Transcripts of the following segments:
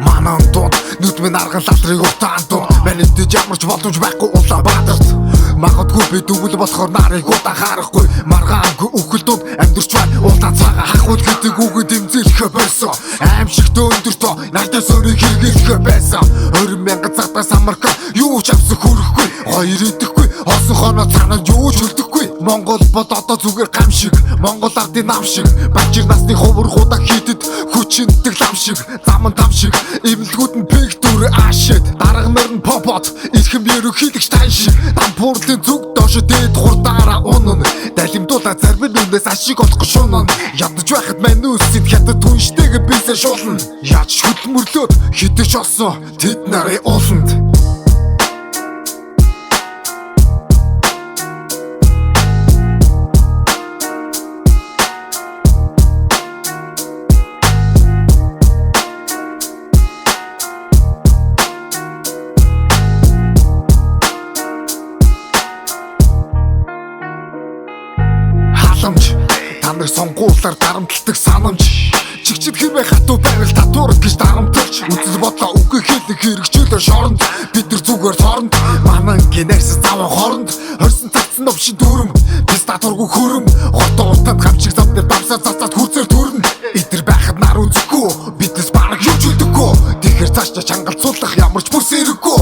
Манан дууд нүдмэн арган лалрыг утаан дууд Манайд ямарч боломж байхгүй Улаанбаатарт Магадгүй би дүүл болохоор нарыг удаан харахгүй Маргаангүй үхэл дунд амьдэрч байна Улаан цагаан хахууд гэдэг үгэд имзэлхэ байсан Аимшигт өндөртөө нартай сөрийг хэрэглэхэ байсан 20,000 цагтаас амарка юу ч авсан хүрэхгүй Хоёр идэхгүй Осон хоноо цаанаа юу ч хөлдөхгүй Монгол бод одоо зүгээр гам шиг Монгол ардын нам шиг Бачир насны хувргуудаа хийдэд хүчиндэг лам шиг Заман там шиг Имлгүүд нь пик дүр ашид Дарга нар нь попот Ирхэм ерөнхийлөгч тань шиг Дампуурлын зүг доош дээд хурдаараа унан Далимдуулаа зарвин үнээс ашиг олох шунан Ядаж байхад манүсэнд хятад түнштэйг бисээ шуулна Яаж хөдөлмөрлөөд хитэж олсон тэд нарын ууланд Та нар сонгуулаар дарамтлагдаг санамж Чигчид хэмээ хатуу байвал татварт гэж дарамтлагч Үзэл бодлоо үгүй хэлэх хэрэгжүүлээ шоронд Бид нар зүгээр цоронд Манангийн найрсас заван хоронд Хорсон цацсан новшин дүрм Бис татваргүй хөрөм Хотоо утанд хамчиг зам дээр давсаа цацаад хүрцээр төрнө Эдэр байхад нар үзэхгүй Биднес бараг юу ч үлдэхгүй Тэгэхэр цаашаа чангалцуулах ямарч бүс эрэггүй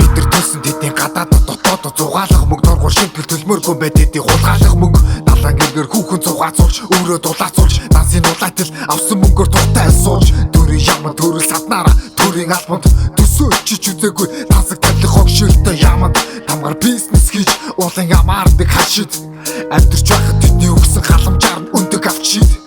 Бид нар төлсөн тэдний гадаад дотоод зугаалах мөнгө доргуур шимтгэл төлмөргүй байд тэдний хулгайлах мөнгө Далайн гэргээр хүүхэн цугаацуулж өөрөө дулаацуулж Дансын улайтал авсан мөнгөөр туртай сууж Төрийн яман төрөл саднаараа төрийн албанд Төсөөлчиж үзээгүй тансаг тавлах хогшилтэй яманд Тамгаар бизнес хийж уулын ямаардаг хашид Амьдэрч байхад тэдний өгсөн халамжаар нь өндөг авчид